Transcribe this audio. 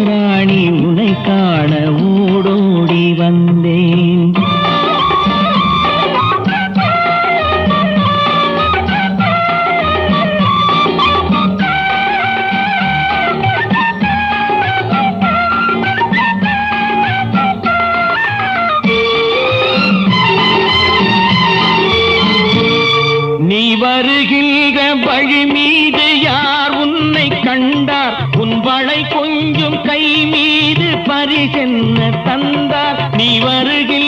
ராணி உன்னை காண ஓடோடி வந்தேன். நீ வருகின்ற வழி மீது யார் உன்னை கண்டார்? உன் வளை கொஞ்சம் கை மீது பரிசென்ன தந்தார்? நீ வருகின்ற